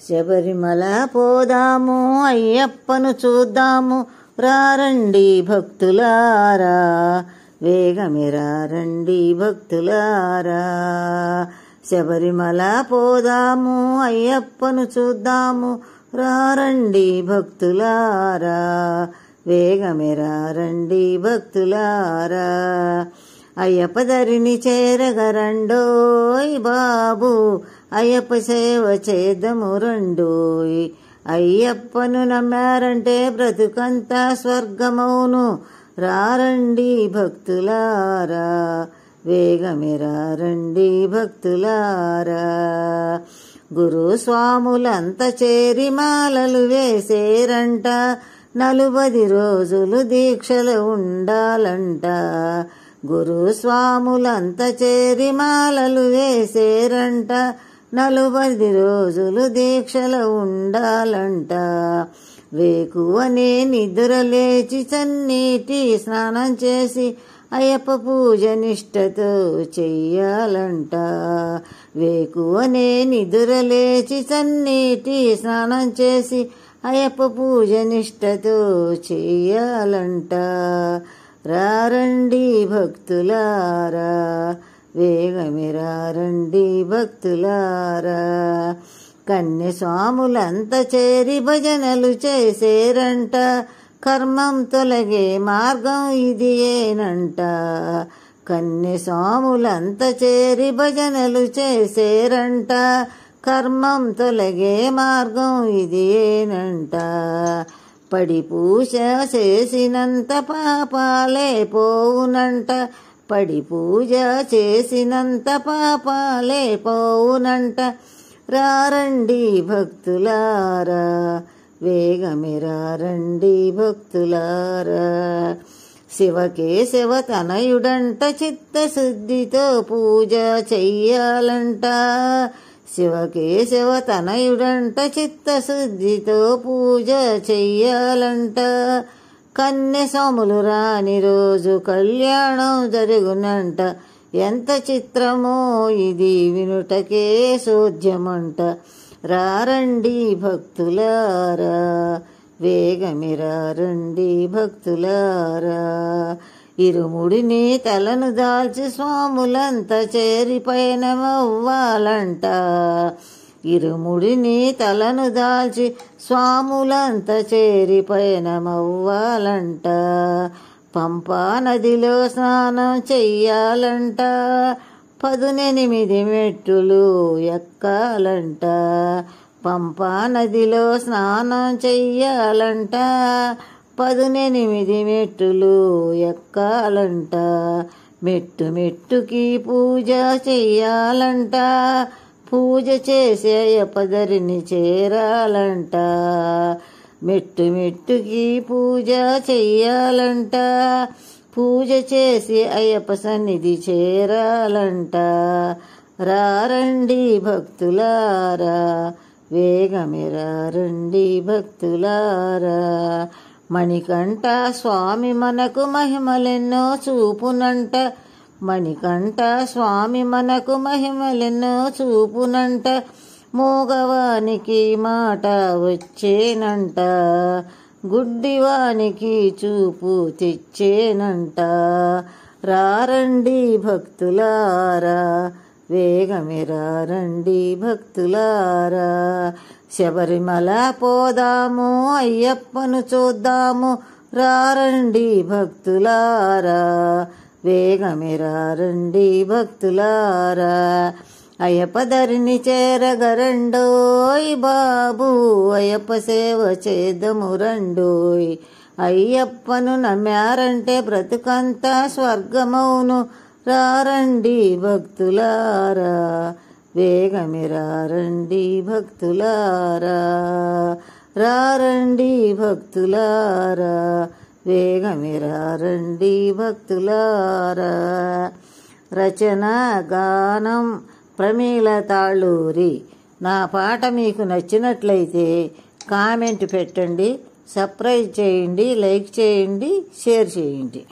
శబరిమల పోదాము, అయ్యప్పను చూద్దాము, రారండి భక్తులారా, వేగమే రారండి భక్తులారా. శబరిమల పోదాము, అయ్యప్పను చూద్దాము, రారండి భక్తులారా, వేగమే రారండి భక్తులారా. అయ్యప్ప దరిని చేరగరండోయ్ బాబు, అయ్యప్ప సేవ చేద్దాము రండోయ్. అయ్యప్పను నమ్మారంటే బ్రతుకంతా స్వర్గమౌను, రారండి భక్తులారా, వేగమే రారండి భక్తులారా. గురు స్వాములంతా చేరి మాలలు వేసేరంట, 40 రోజులు దీక్షలు ఉండాలంట. గురు స్వాములంతా చేరి మాలలు వేసేరంట, 40 రోజులు దీక్షలు ఉండాలంట. వేకువనే నిద్ర లేచి చన్నీటి స్నానం చేసి అయ్యప్ప పూజ నిష్టతో చెయ్యాలంట. వేకువనే నిద్ర లేచి చన్నీటి స్నానం చేసి అయ్యప్ప పూజ నిష్టతో చెయ్యాలంట. రారండి భక్తులారా, వేగమే రారండి భక్తులారా. కన్య స్వాములంతా చేరి భజనలు చేసేరంట, కర్మం తొలగే మార్గం ఇది ఏనంట. కన్య స్వాములంతా చేరి భజనలు చేసేరంట, కర్మం తొలగే మార్గం ఇది ఏనంట. పడి పూజ చేసినంత పాపాలే పోవునంట, పడి పూజ చేసినంత పాపాలే పోవునంట. రారండి భక్తులారా, వేగమే రారండి భక్తులారా. శివకేశవ తనయుడంట, చిత్తశుద్ధితో పూజ చెయ్యాలంట. శివకేశవ తనయుడంట, చిత్తశుద్ధితో పూజ చెయ్యాలంట. కన్య స్వాములు రాని రోజు కళ్యాణం జరుగునంట, ఎంత చిత్రమో ఇది వినుటకే సోధ్యమంట. రారండి భక్తులారా, వేగమే రారండి భక్తులారా. ఇరుముడిని తలను దాల్చి స్వాములంతా చేరి పయనమవ్వాలంట. ఇరుముడిని తలను దాల్చి స్వాములంతా చేరి పయనమవ్వాలంట. పంపా నదిలో స్నానం చెయ్యాలంట, 18 మెట్టులు ఎక్కాలంట. పంపా నదిలో స్నానం చెయ్యాలంట, 18 మెట్టులు ఎక్కాలంట. మెట్టు మెట్టుకి పూజ చెయ్యాలంట, పూజ చేసి అయ్యప్ప దరిని చేరాలంట. మెట్టు మెట్టుకి పూజ చెయ్యాలంట, పూజ చేసి అయ్యప్ప సన్నిధి చేరాలంట. రారండి భక్తులారా, వేగమే రారండి భక్తులారా. మణికంఠ స్వామి మనకు మహిమలెన్నో చూపునంట, మణికంఠ స్వామి మనకు మహిమలెన్నో చూపునంట. మూగవానికి మాట వచ్చేనంట, గుడ్డివానికి చూపు తెచ్చేనంట. రారండి భక్తులారా, వేగమే రారండి భక్తులారా. శబరిమల పోదాము, అయ్యప్పను చూద్దాము, రారండి భక్తులారా, వేగమే రారండి భక్తులారా. అయ్యప్ప దరిని చేరగరండోయ్ బాబు, అయ్యప్ప సేవ చేద్దాము రండోయ్. అయ్యప్పను నమ్మారంటే బ్రతుకంతా స్వర్గమౌను, రారండి భక్తులారా, వేగమే రారండి భక్తులారా. రారండి భక్తులారా, వేగమే రారండి భక్తులారా. రచన గానం ప్రమీల తాళ్ళూరి. నా పాట మీకు నచ్చినట్లయితే కామెంట్ పెట్టండి, సబ్స్క్రైబ్ చేయండి, లైక్ చేయండి, షేర్ చేయండి.